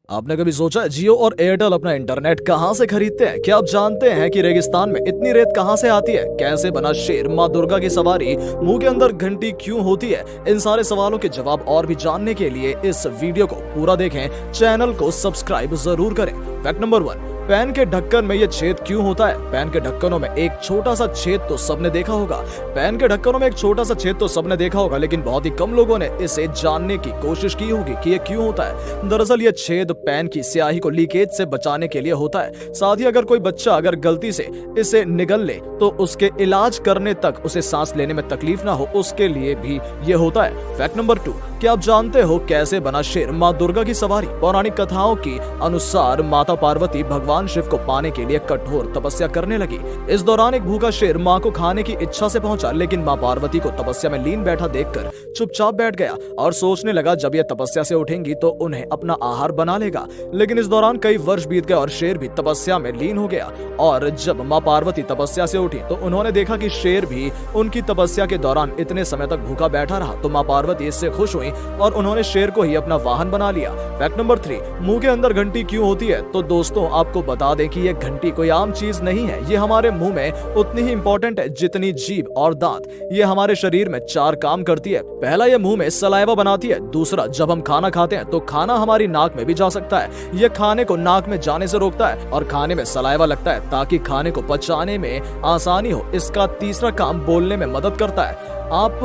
आपने कभी सोचा है जियो और एयरटेल अपना इंटरनेट कहां से खरीदते हैं? क्या आप जानते हैं कि रेगिस्तान में इतनी रेत कहां से आती है? कैसे बना शेर माँ दुर्गा की सवारी? मुंह के अंदर घंटी क्यों होती है? इन सारे सवालों के जवाब और भी जानने के लिए इस वीडियो को पूरा देखें, चैनल को सब्सक्राइब जरूर करें। फैक्ट नंबर 1, पैन के ढक्कन में ये छेद क्यों होता है? पैन के ढक्कनों में एक छोटा सा छेद तो सबने देखा होगा। पैन के ढक्कनों में एक छोटा सा छेद तो सबने देखा होगा, लेकिन बहुत ही कम लोगों ने इसे जानने की कोशिश की होगी कि ये क्यों होता है। दरअसल ये छेद पैन की स्याही को लीकेज से बचाने के लिए होता है। साथ ही अगर कोई बच्चा अगर गलती से इसे निगल ले तो उसके इलाज करने तक उसे सांस लेने में तकलीफ ना हो, उसके लिए भी ये होता है। फैक्ट नंबर 2, क्या आप जानते हो कैसे बना शेर माँ दुर्गा की सवारी? पौराणिक कथाओं की अनुसार माता पार्वती भगवान शिव को पाने के लिए कठोर तपस्या करने लगी। इस दौरान एक भूखा शेर माँ को खाने की इच्छा से पहुंचा, लेकिन माँ पार्वती को तपस्या में लीन बैठा देखकर चुपचाप बैठ गया और सोचने लगा जब ये तपस्या से उठेंगी तो उन्हें अपना आहार बना लेगा। लेकिन इस दौरान कई वर्ष बीत गए और शेर भी तपस्या में लीन हो गया। और जब माँ पार्वती तपस्या से उठी तो उन्होंने देखा कि शेर भी उनकी तपस्या के दौरान इतने समय तक भूखा बैठा रहा। तो माँ पार्वती इससे खुश हुई और उन्होंने शेर को ही अपना वाहन बना लिया। फैक्ट नंबर 3, मुंह के अंदर घंटी क्यों होती है? तो दोस्तों आपको बता दें कि ये घंटी कोई आम चीज नहीं है। ये हमारे मुंह में उतनी ही इंपॉर्टेंट है जितनी जीभ और दांत। ये हमारे शरीर में 4 काम करती है। पहला, ये मुंह में सलाइवा बनाती है। दूसरा, जब हम खाना खाते हैं तो खाना हमारी नाक में भी जा सकता है। ये खाने को नाक में जाने से रोकता है और खाने में सलाइवा लगता है ताकि खाने को पचाने में आसानी हो। इसका तीसरा काम बोलने में मदद करता है। आप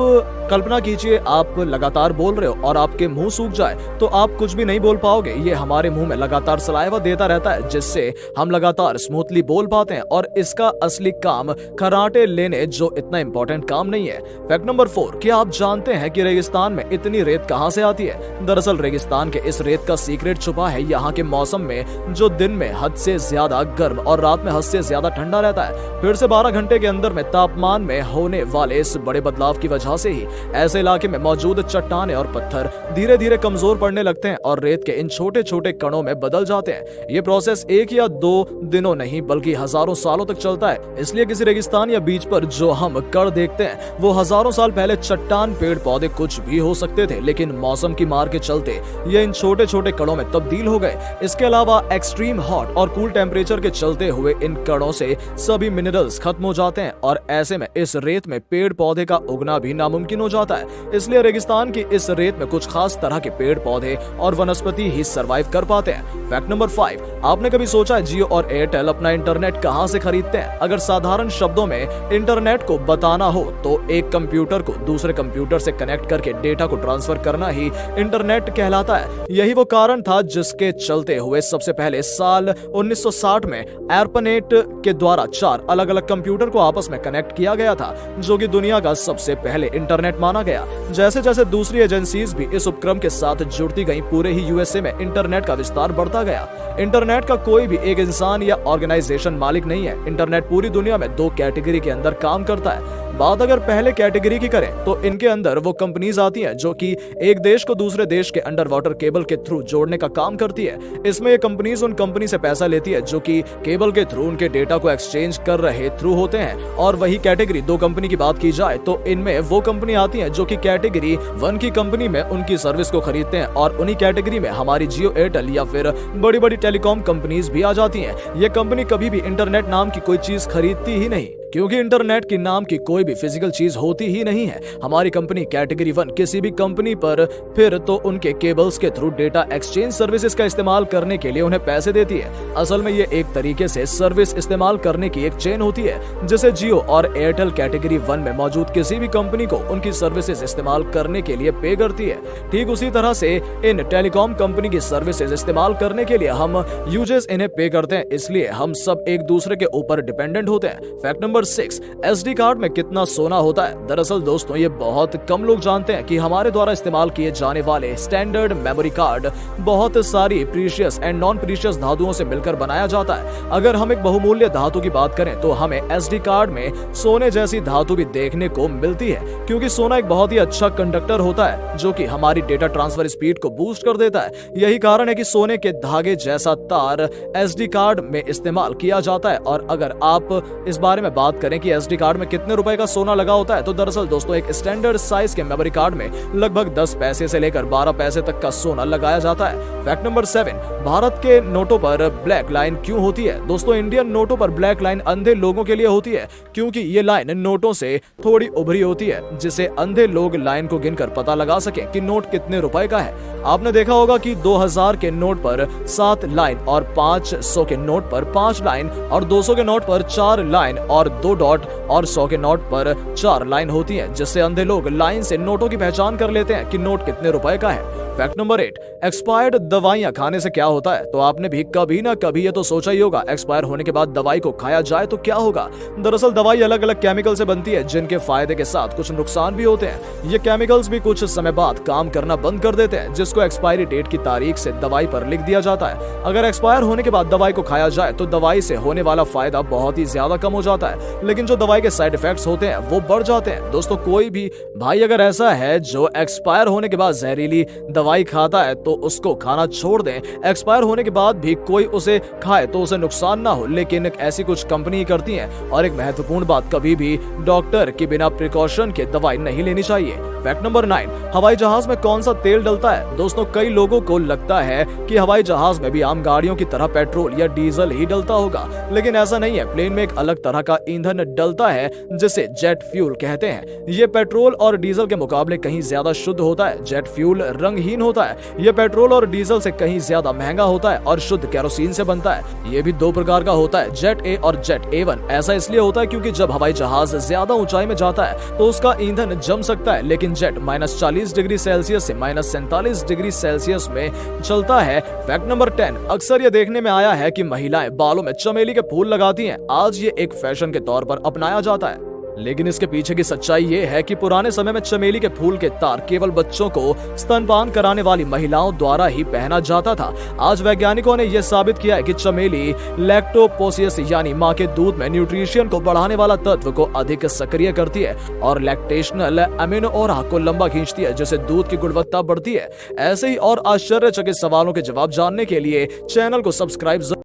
कल्पना कीजिए आप लगातार बोल रहे हो और आपके मुंह सूख जाए तो आप कुछ भी नहीं बोल पाओगे। ये हमारे मुंह में लगातार सलाइवा देता रहता है जिससे हम लगातार स्मूथली बोल पाते हैं। और इसका असली काम खराटे लेने जो इतना इंपॉर्टेंट काम नहीं है। फैक्ट नंबर 4, क्या आप जानते हैं कि रेगिस्तान में इतनी रेत कहां से आती है? दरअसल रेगिस्तान के इस रेत का सीक्रेट छुपा है यहाँ के मौसम में, जो दिन में हद से ज्यादा गर्म और रात में हद से ज्यादा ठंडा रहता है। फिर से 12 घंटे के अंदर में तापमान में होने वाले इस बड़े बदलाव की वजह से ही ऐसे इलाके में मौजूद चट्टानें और पत्थर धीरे धीरे कमजोर पड़ने लगते हैं और रेत के इन छोटे छोटे कणों में बदल जाते हैं। ये प्रोसेस 1 या 2 दिनों नहीं बल्कि हजारों सालों तक चलता है। इसलिए किसी रेगिस्तान या बीच पर जो हम कण देखते हैं वो हजारों साल पहले चट्टान, पेड़ पौधे कुछ भी हो सकते थे, लेकिन मौसम की मार के चलते ये इन छोटे छोटे कणों में तब्दील हो गए। इसके अलावा एक्सट्रीम हॉट और कूल टेम्परेचर के चलते हुए इन कणों से सभी मिनरल्स खत्म हो जाते हैं और ऐसे में इस रेत में पेड़ पौधे का उगना भी नामुमकिन हो जाता है। इसलिए रेगिस्तान की इस रेत में कुछ खास तरह के पेड़ पौधे और वनस्पति ही सरवाइव कर पाते हैं। फैक्ट नंबर 5, आपने कभी सोचा है जियो और एयरटेल अपना इंटरनेट कहां से खरीदते हैं? अगर साधारण शब्दों में इंटरनेट को बताना हो तो एक कंप्यूटर को दूसरे कंप्यूटर से कनेक्ट करके डेटा को ट्रांसफर करना ही इंटरनेट कहलाता है। यही वो कारण था जिसके चलते हुए सबसे पहले साल 1960 में एर्पानेट के द्वारा 4 अलग अलग कंप्यूटर को आपस में कनेक्ट किया गया था, जो कि दुनिया का सबसे पहले इंटरनेट माना गया। जैसे जैसे दूसरी एजेंसीज भी इस उपक्रम के साथ जुड़ती गईं, पूरे ही यूएसए में इंटरनेट का विस्तार बढ़ता गया। इंटरनेट का कोई भी एक इंसान या ऑर्गेनाइजेशन मालिक नहीं है। इंटरनेट पूरी दुनिया में 2 कैटेगरी के अंदर काम करता है। बात अगर पहले कैटेगरी की करें तो इनके अंदर वो कंपनीज आती हैं जो कि एक देश को दूसरे देश के अंडर वाटर केबल के थ्रू जोड़ने का काम करती है। इसमें ये कंपनीज उन कंपनी से पैसा लेती है जो कि केबल के थ्रू उनके डेटा को एक्सचेंज कर रहे थ्रू होते हैं। और वही कैटेगरी 2 कंपनी की बात की जाए तो इनमें वो कंपनी आती है जो कि कैटेगरी 1 की कंपनी में उनकी सर्विस को खरीदते हैं और उन्हीं कैटेगरी में हमारी जियो, एयरटेल या फिर बड़ी बड़ी टेलीकॉम कंपनीज भी आ जाती हैं। ये कंपनी कभी भी इंटरनेट नाम की कोई चीज खरीदती ही नहीं, क्योंकि इंटरनेट की नाम की कोई भी फिजिकल चीज होती ही नहीं है। हमारी कंपनी कैटेगरी 1 किसी भी कंपनी पर फिर तो उनके केबल्स के थ्रू डेटा एक्सचेंज सर्विसेज का इस्तेमाल करने के लिए उन्हें पैसे देती है। असल में ये एक तरीके से सर्विस इस्तेमाल करने की एक चेन होती है जिसे जियो और एयरटेल कैटेगरी 1 में मौजूद किसी भी कंपनी को उनकी सर्विसेज इस्तेमाल करने के लिए पे करती है। ठीक उसी तरह से इन टेलीकॉम कंपनी की सर्विसेज इस्तेमाल करने के लिए हम यूजर्स इन्हें पे करते हैं, इसलिए हम सब एक दूसरे के ऊपर डिपेंडेंट होते हैं। फैक्ट नंबर 6, एसडी कार्ड में कितना सोना होता है? दरअसल दोस्तों ये बहुत कम लोग जानते हैं कि हमारे द्वारा इस्तेमाल किए जाने वाले स्टैंडर्ड मेमोरी कार्ड बहुत सारी प्रीशियस एंड नॉन प्रीशियस धातुओं से मिलकर बनाया जाता है। अगर हम एक बहुमूल्य धातु की बात करें तो हमें एसडी कार्ड में सोने जैसी धातु भी देखने को मिलती है, क्योंकि सोना एक बहुत ही अच्छा कंडक्टर होता है जो कि हमारी डेटा ट्रांसफर स्पीड को बूस्ट कर देता है। यही कारण है कि सोने के धागे जैसा तार एसडी कार्ड में इस्तेमाल किया जाता है। और अगर आप इस बारे में बात बात करें कि SD कार्ड में कितने रुपए का सोना लगा होता है, तो दरअसल दोस्तों एक स्टैंडर्ड साइज के मेमोरी कार्ड में लगभग 10 पैसे से लेकर 12 पैसे तक का सोना लगाया जाता है। फैक्ट नंबर 7, भारत के नोटों पर ब्लैक लाइन क्यों होती है? दोस्तों इंडियन नोटों पर ब्लैक लाइन अंधे लोगों के लिए होती है, क्योंकि ये लाइन नोटों से थोड़ी उभरी होती है, जिससे अंधे लोग लाइन को गिनकर पता लगा सके कि नोट कितने रुपए का है। आपने देखा होगा कि 2000 के नोट पर 7 लाइन और 500 के नोट पर 5 लाइन और 200 के नोट पर 4 लाइन और 2 डॉट और 100 के नोट पर 4 लाइन होती है, जिससे अंधे लोग लाइन से नोटों की पहचान कर लेते हैं कि नोट कितने रुपए का है। फैक्ट नंबर 8, एक्सपायर्ड दवाइयां खाने से क्या होता है? तो आपने भी कभी ना कभी ये तो सोचा ही होगा, एक्सपायर होने के बाद दवाई को खाया जाए तो क्या होगा? दरअसल दवाई अलग अलग केमिकल से बनती है, जिनके फायदे के साथ कुछ नुकसान भी होते हैं। ये केमिकल्स भी कुछ समय बाद काम करना बंद कर देते हैं, जिसको एक्सपायरी डेट की तारीख से दवाई पर लिख दिया जाता है। अगर एक्सपायर होने के बाद दवाई को खाया जाए तो दवाई से होने वाला फायदा बहुत ही ज्यादा कम हो जाता है, लेकिन जो दवाई के साइड इफेक्ट्स होते हैं वो बढ़ जाते हैं। दोस्तों कोई भी भाई अगर ऐसा है जो एक्सपायर होने के बाद जहरीली दवाई खाता है तो उसको खाना छोड़ दें। एक्सपायर होने के बाद भी कोई उसे खाए तो उसे नुकसान ना हो, लेकिन ऐसी कुछ कंपनी करती हैं। और एक महत्वपूर्ण बात, कभी भी डॉक्टर के बिना प्रिकॉशन के दवाई नहीं लेनी चाहिए। फैक्ट नंबर 9, हवाई जहाज में कौन सा तेल डलता है? दोस्तों कई लोगों को लगता है कि हवाई जहाज में भी आम गाड़ियों की तरह पेट्रोल या डीजल ही डलता होगा, लेकिन ऐसा नहीं है। प्लेन में एक अलग तरह का ईंधन डलता है जिसे जेट फ्यूल कहते हैं। ये पेट्रोल और डीजल के मुकाबले कहीं ज्यादा शुद्ध होता है। जेट फ्यूल रंगहीन होता है। ये पेट्रोल और डीजल से कहीं ज्यादा महंगा होता है और शुद्ध केरोसिन से बनता है। ये भी 2 प्रकार का होता है, जेट ए और जेट A1। ऐसा इसलिए होता है क्योंकि जब हवाई जहाज ज्यादा ऊंचाई में जाता है तो उसका ईंधन जम सकता है, लेकिन जेट -40 डिग्री सेल्सियस से -47 डिग्री सेल्सियस में चलता है। फैक्ट नंबर 10, अक्सर ये देखने में आया है कि महिलाएं बालों में चमेली के फूल लगाती हैं। आज ये एक फैशन के तौर पर अपनाया जाता है, लेकिन इसके पीछे की सच्चाई ये है कि पुराने समय में चमेली के फूल के तार केवल बच्चों को स्तनपान कराने वाली महिलाओं द्वारा ही पहना जाता था। आज वैज्ञानिकों ने यह साबित किया है कि चमेली लैक्टोपोसियस यानी मां के दूध में न्यूट्रिशन को बढ़ाने वाला तत्व को अधिक सक्रिय करती है और लैक्टेशनल अमीनो ओरा को लंबा खींचती है, जिससे दूध की गुणवत्ता बढ़ती है। ऐसे ही और आश्चर्यचकित सवालों के जवाब जानने के लिए चैनल को सब्सक्राइब